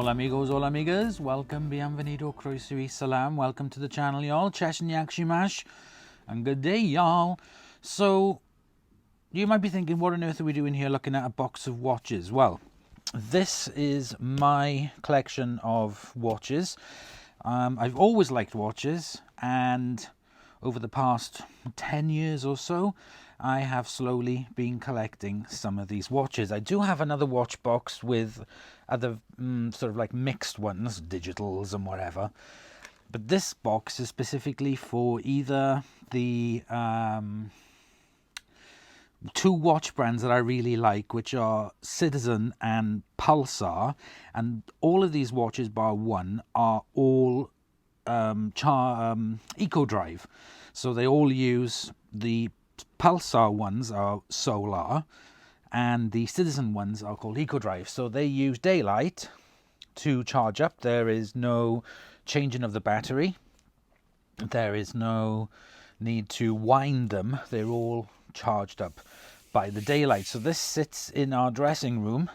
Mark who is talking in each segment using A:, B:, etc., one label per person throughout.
A: Hola amigos, hola amigas, welcome, bienvenido, croeso y salam, welcome to the channel y'all, Cheshnyak Shimash, and good day y'all. So, you might be thinking, what on earth are we doing here looking at a box of watches? Well, this is my collection of watches. I've always liked watches, and over the past 10 years or so, I have slowly been collecting some of these watches. I do have another watch box with other sort of like mixed ones, digitals and whatever. But this box is specifically for either the two watch brands that I really like, which are Citizen and Pulsar. And all of these watches, bar one, are all EcoDrive. So they all use the Pulsar ones are solar, and the Citizen ones are called EcoDrive. So they use daylight to charge up. There is no changing of the battery. There is no need to wind them. They're all charged up by the daylight. So this sits in our dressing room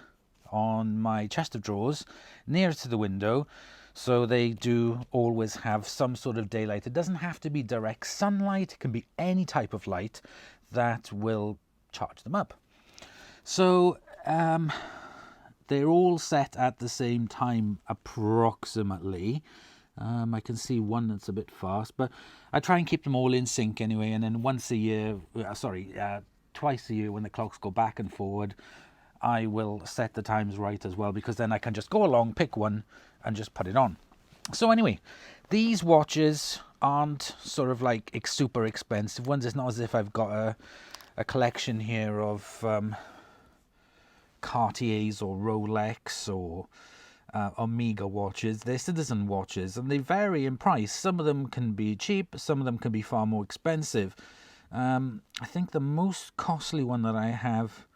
A: on my chest of drawers near to the window. So they do always have some sort of daylight. It doesn't have to be direct sunlight. It can be any type of light that will charge them up. So they're all set at the same time approximately. I can see one that's a bit fast, but I try and keep them all in sync anyway. And then twice a year when the clocks go back and forward, I will set the times right as well, because then I can just go along, pick one and just put it on. So anyway, these watches aren't sort of like super expensive ones. It's not as if I've got a collection here of Cartiers or Rolex or Omega watches. They're Citizen watches, and they vary in price. Some of them can be cheap, some of them can be far more expensive. I think the most costly one that I have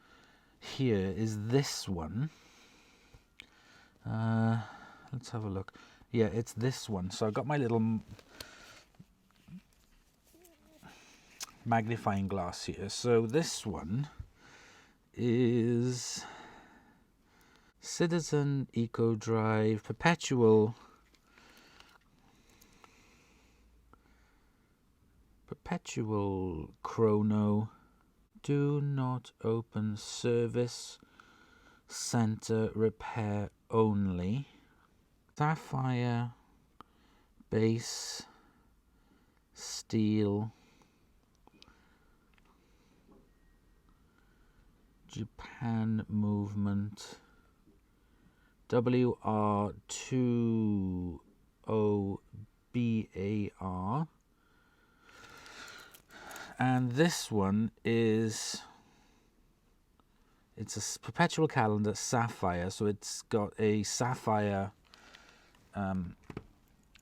A: here is this one. Let's have a look. Yeah, it's this one. So I've got my little magnifying glass here. So this one is Citizen EcoDrive Perpetual Chrono. Do not open, service center repair only. Sapphire base steel, Japan movement, WR20BAR. And this one is, it's a perpetual calendar sapphire, so it's got a sapphire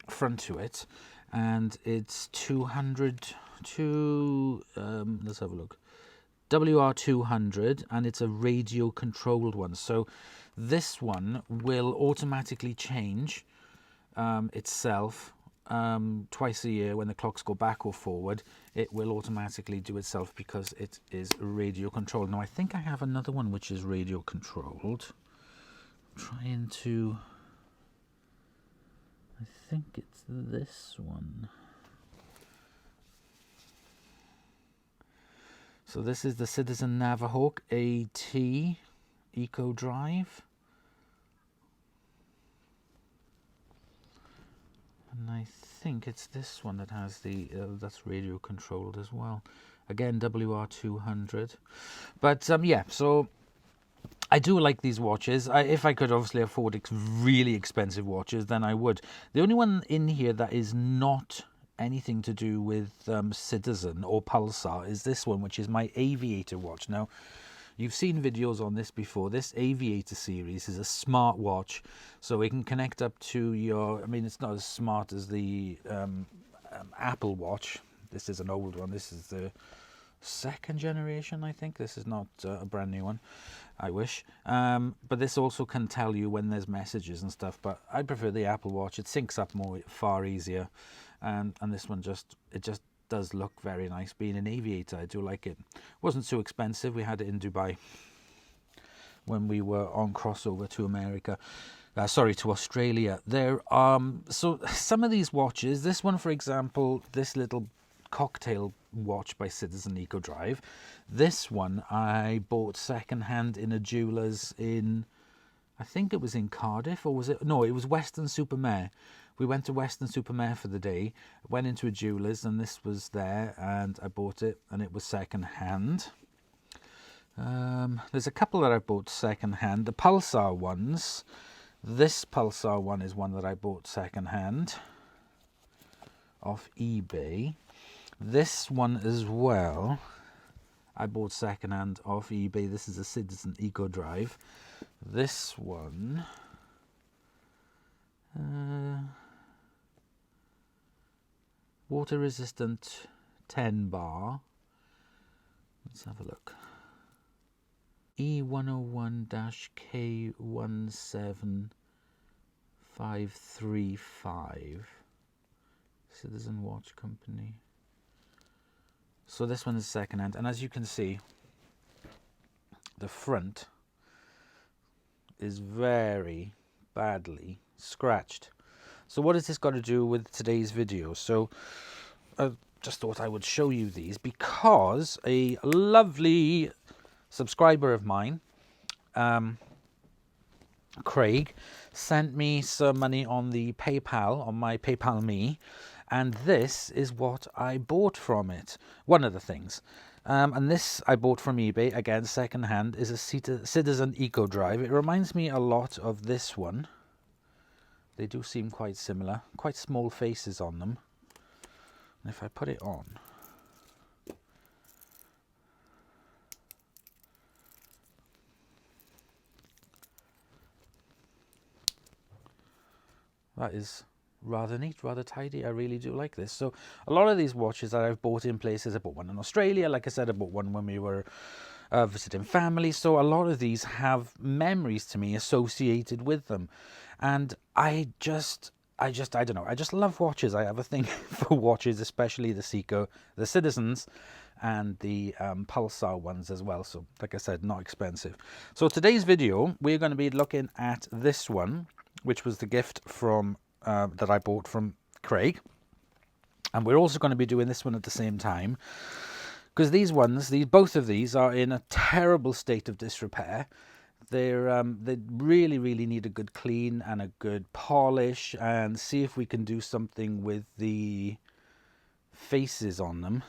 A: front to it, and it's 200 to let's have a look, WR200, and it's a radio controlled one. So this one will automatically change itself twice a year when the clocks go back or forward. It will automatically do itself because it is radio controlled. Now I think I have another one which is radio controlled. I'm trying to, I think it's this one. So this is the Citizen Navahawk AT EcoDrive. And I think it's this one that has the, that's radio controlled as well. Again, WR200. But yeah, so I do like these watches. If I could obviously afford really expensive watches, then I would. The only one in here that is not anything to do with Citizen or Pulsar is this one, which is my Aviator watch. Now, you've seen videos on this before. This Aviator series is a smart watch, so it can connect up to your, I mean, it's not as smart as the Apple Watch. This is an old one. This is the second generation, I think. This is not a brand new one. I wish. But this also can tell you when there's messages and stuff. But I prefer the Apple Watch. It syncs up far easier. And this one just does look very nice. Being an Aviator, I do like it. Wasn't too expensive. We had it in Dubai when we were on crossover to America. sorry, to Australia. So some of these watches, this one, for example, this little cocktail watch by Citizen Eco Drive, this one I bought secondhand in a jeweller's in, I think it was in Cardiff, or was it? No, it was Weston-super-Mare. We went to Weston-super-Mare for the day, went into a jeweller's, and this was there, and I bought it, and it was secondhand. There's a couple that I bought secondhand. The Pulsar ones. This Pulsar one is one that I bought secondhand off eBay. This one as well, I bought secondhand off eBay. This is a Citizen Eco Drive. This one, water resistant 10 bar. Let's have a look. E101-K17535. Citizen Watch Company. So this one is secondhand, and as you can see, the front is very badly scratched. So what has this got to do with today's video? So I just thought I would show you these because a lovely subscriber of mine, Craig, sent me some money on the PayPal, on my PayPal Me, and this is what I bought from it. One of the things. And this I bought from eBay, again secondhand, is a Citizen Eco Drive. It reminds me a lot of this one. They do seem quite similar, quite small faces on them. And if I put it on, that is rather neat, rather tidy. I really do like this. So a lot of these watches that I've bought in places, I bought one in Australia, like I said, I bought one when we were visiting family. So a lot of these have memories to me associated with them. And I don't know, I just love watches. I have a thing for watches, especially the Seiko, the Citizens, and the Pulsar ones as well. So like I said, not expensive. So today's video, we're going to be looking at this one, which was the gift from that I bought from Craig, and we're also going to be doing this one at the same time because these ones, both of these are in a terrible state of disrepair. They really need a good clean and a good polish, and see if we can do something with the faces on them.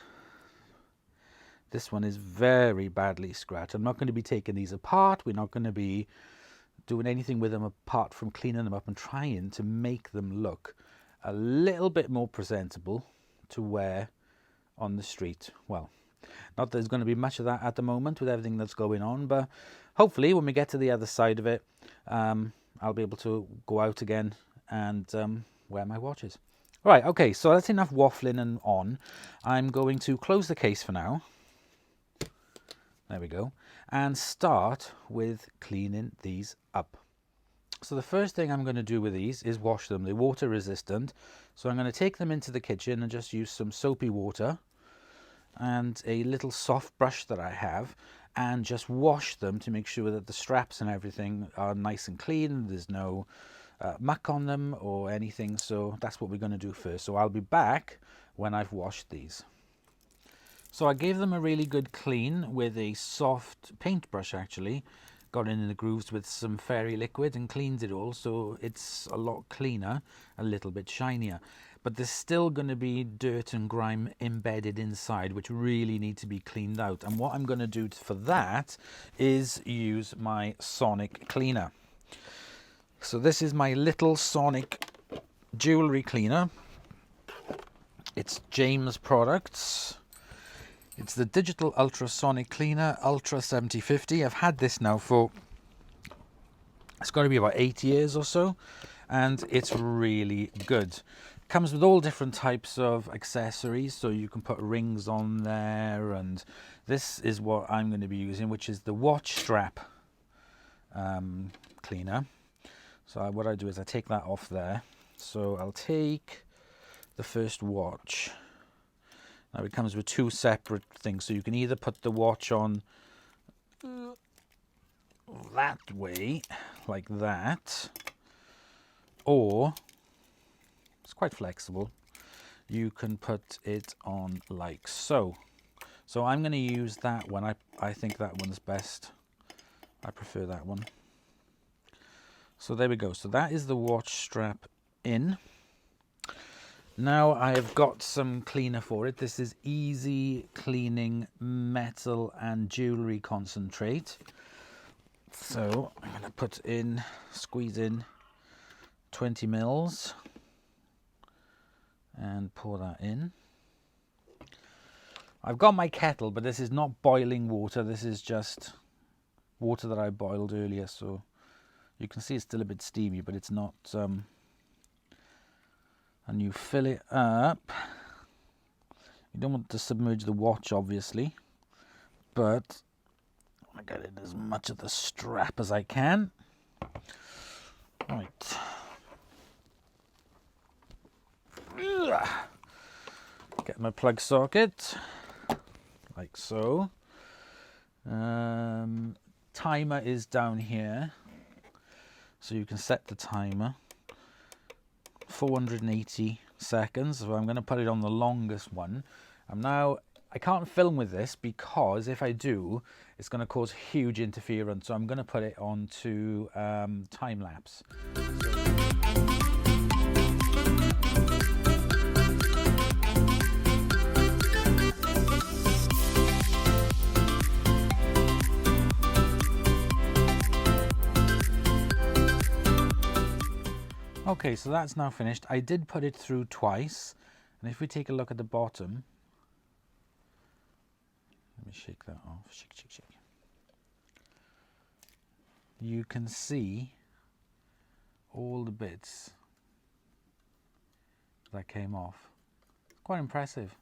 A: This one is very badly scratched. I'm not going to be taking these apart. We're not going to be doing anything with them apart from cleaning them up and trying to make them look a little bit more presentable to wear on the street. Well, not that there's going to be much of that at the moment with everything that's going on, but hopefully when we get to the other side of it, I'll be able to go out again and wear my watches. Right, okay, so that's enough waffling and on. I'm going to close the case for now. There we go. And start with cleaning these up. So the first thing I'm going to do with these is wash them. They're water resistant. So I'm going to take them into the kitchen and just use some soapy water and a little soft brush that I have, and just wash them to make sure that the straps and everything are nice and clean. There's no muck on them or anything. So that's what we're going to do first. So I'll be back when I've washed these. So I gave them a really good clean with a soft paintbrush, actually. Got in the grooves with some fairy liquid and cleaned it all, so it's a lot cleaner, a little bit shinier. But there's still going to be dirt and grime embedded inside, which really need to be cleaned out. And what I'm going to do for that is use my sonic cleaner. So this is my little sonic jewelry cleaner. It's James Products. It's the Digital Ultrasonic Cleaner Ultra 7050. I've had this now for, it's got to be about 8 years or so, and it's really good. Comes with all different types of accessories, so you can put rings on there, and this is what I'm going to be using, which is the watch strap cleaner. So what I do is I take that off there. So I'll take the first watch. Now it comes with two separate things, so you can either put the watch on that way, like that, or it's quite flexible. You can put it on like so. So I'm going to use that one. I think that one's best. I prefer that one. So there we go. So that is the watch strap in. Now I've got some cleaner for it. This is easy cleaning metal and jewelry concentrate. So I'm going to squeeze in 20 mils and pour that in. I've got my kettle, but this is not boiling water. This is just water that I boiled earlier. So you can see it's still a bit steamy, but it's not. And you fill it up. You don't want to submerge the watch, obviously, but I get in as much of the strap as I can. Right. Get my plug socket, like so. Timer is down here, so you can set the timer. 480 seconds, so I'm going to put it on the longest one. I can't film with this because if I do, it's going to cause huge interference, so I'm going to put it onto time lapse. Okay, so that's now finished. I did put it through twice, and if we take a look at the bottom, let me shake that off. Shake, shake, shake. You can see all the bits that came off. Quite impressive.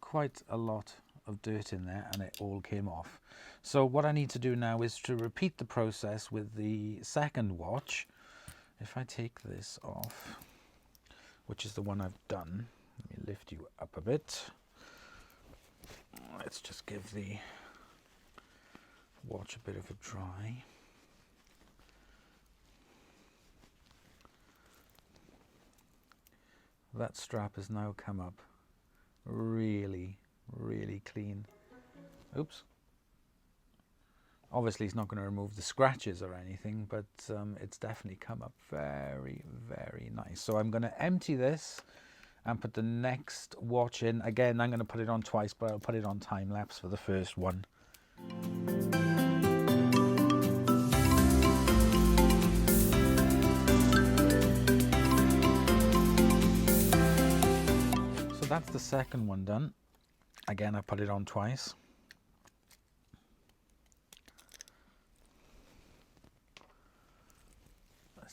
A: Quite a lot of dirt in there, and it all came off. So what I need to do now is to repeat the process with the second watch. If I take this off, which is the one I've done, let me lift you up a bit. Let's just give the watch a bit of a dry. That strap has now come up really, really clean. Oops. Obviously, it's not going to remove the scratches or anything, but it's definitely come up very, very nice. So I'm going to empty this and put the next watch in. Again, I'm going to put it on twice, but I'll put it on time lapse for the first one. So that's the second one done. Again, I put it on twice.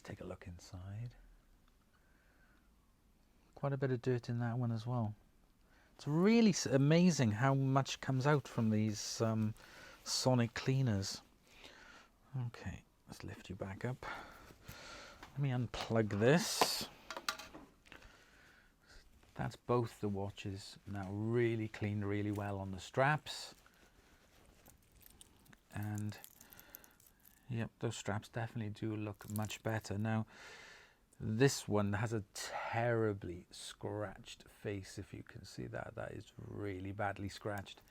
A: Take a look inside. Quite a bit of dirt in that one as well. It's really amazing how much comes out from these sonic cleaners. Okay, let's lift you back up. Let me unplug this. That's both the watches now really cleaned really well on the straps. And yep, those straps definitely do look much better. Now, this one has a terribly scratched face, if you can see that. That is really badly scratched.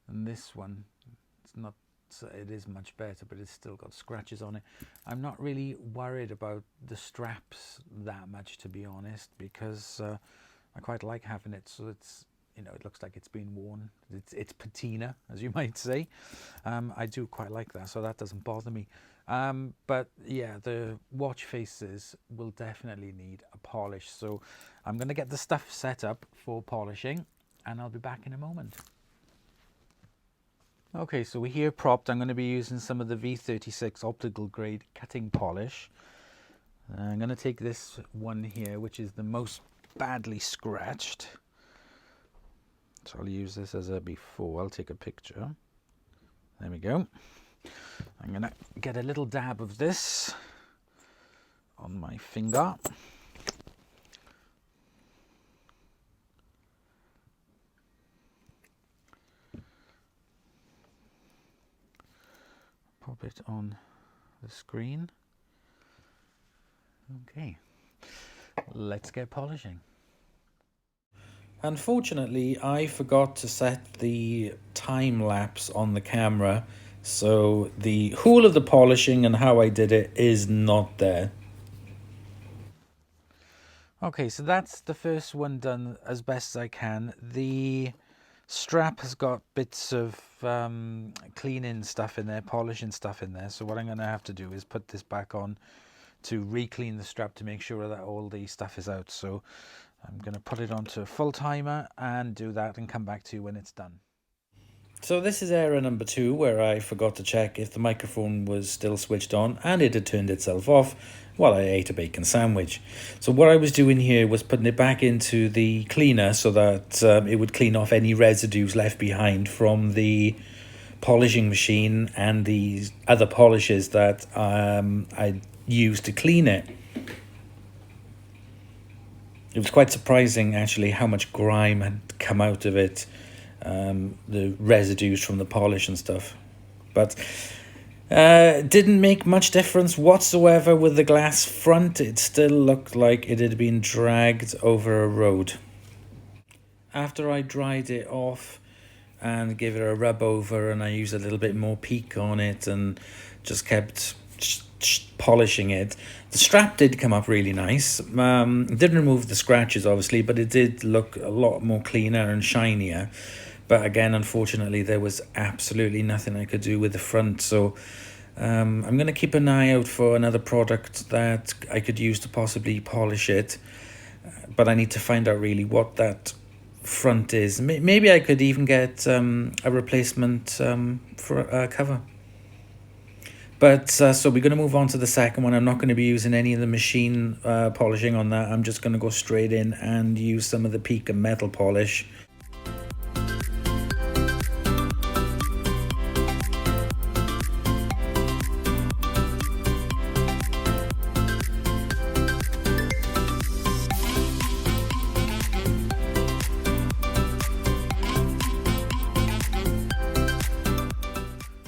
A: And this one, it's not, it is much better, but it's still got scratches on it. I'm not really worried about the straps that much, to be honest, because I quite like having it so it's, you know, it looks like it's been worn. It's patina, as you might say. I do quite like that, so that doesn't bother me. But yeah, the watch faces will definitely need a polish. So I'm going to get the stuff set up for polishing, and I'll be back in a moment. Okay, so we're here propped. I'm going to be using some of the V36 optical grade cutting polish. I'm going to take this one here, which is the most badly scratched. So I'll use this as a before. I'll take a picture. There we go. I'm going to get a little dab of this on my finger. Pop it on the screen. Okay, let's get polishing.
B: Unfortunately, I forgot to set the time lapse on the camera, so the whole of the polishing and how I did it is not there.
A: Okay, so that's the first one done as best as I can. The strap has got bits of cleaning stuff in there, polishing stuff in there. So what I'm going to have to do is put this back on to re-clean the strap to make sure that all the stuff is out. So I'm going to put it onto full timer and do that and come back to you when it's done.
B: So this is error number 2, where I forgot to check if the microphone was still switched on, and it had turned itself off while I ate a bacon sandwich. So what I was doing here was putting it back into the cleaner so that it would clean off any residues left behind from the polishing machine and the other polishes that I used to clean it. It was quite surprising actually how much grime had come out of it. The residues from the polish and stuff, but didn't make much difference whatsoever with the glass front. It still looked like it had been dragged over a road. After I dried it off and gave it a rub over, and I used a little bit more peak on it and just kept polishing it, the strap did come up really nice. Didn't remove the scratches obviously, but it did look a lot more cleaner and shinier. But again, unfortunately, there was absolutely nothing I could do with the front. So I'm going to keep an eye out for another product that I could use to possibly polish it. But I need to find out really what that front is. Maybe I could even get a replacement for a cover. But so we're going to move on to the second one. I'm not going to be using any of the machine polishing on that. I'm just going to go straight in and use some of the peak and metal polish.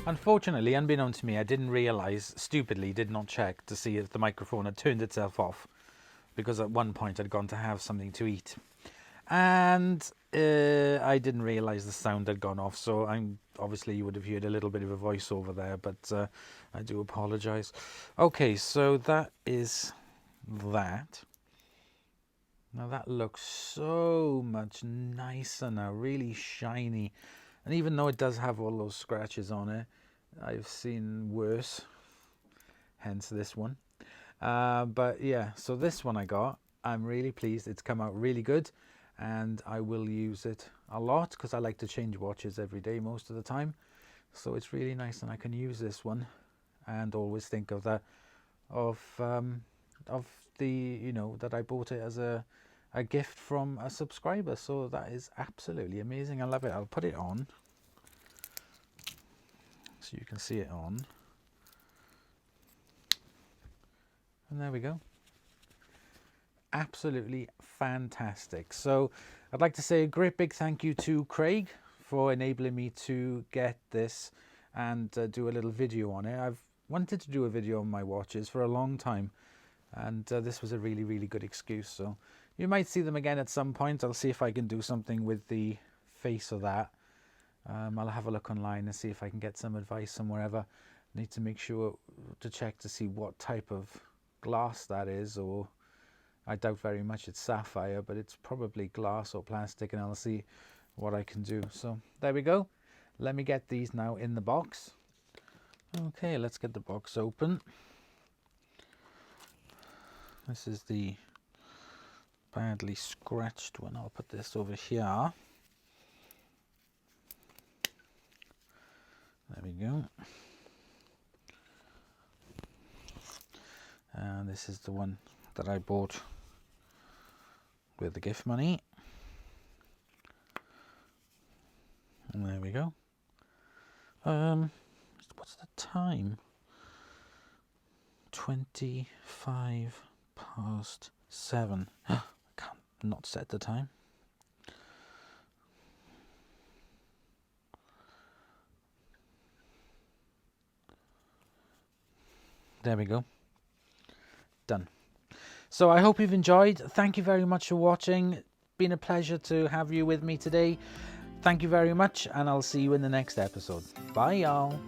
A: Unfortunately, unbeknownst to me, I didn't realise, stupidly did not check to see if the microphone had turned itself off, because at one point I'd gone to have something to eat, and I didn't realise the sound had gone off. So obviously you would have heard a little bit of a voiceover there, but I do apologise. Okay, so that is that. Now that looks so much nicer now, really shiny. And even though it does have all those scratches on it, I've seen worse, hence this one. But yeah, so this one I got, I'm really pleased. It's come out really good, and I will use it a lot because I like to change watches every day most of the time. So it's really nice, and I can use this one and always think of that, of the, you know, that I bought it as a gift from a subscriber. So that is absolutely amazing. I love it. I'll put it on so you can see it on, and there we go. Absolutely fantastic. So I'd like to say a great big thank you to Craig for enabling me to get this and do a little video on it. I've wanted to do a video on my watches for a long time, and this was a really good excuse. So you might see them again at some point. I'll see if I can do something with the face of that. I'll have a look online and see if I can get some advice somewhere ever. Need to make sure to check to see what type of glass that is, or I doubt very much it's sapphire, but it's probably glass or plastic, and I'll see what I can do. So there we go. Let me get these now in the box. Okay, let's get the box open. This is the badly scratched one. I'll put this over here. There we go. And this is the one that I bought with the gift money. And there we go. What's the time? 7:25. I can't not set the time. There we go. Done. So I hope you've enjoyed. Thank you very much for watching. Been a pleasure to have you with me today. Thank you very much, and I'll see you in the next episode. Bye, y'all.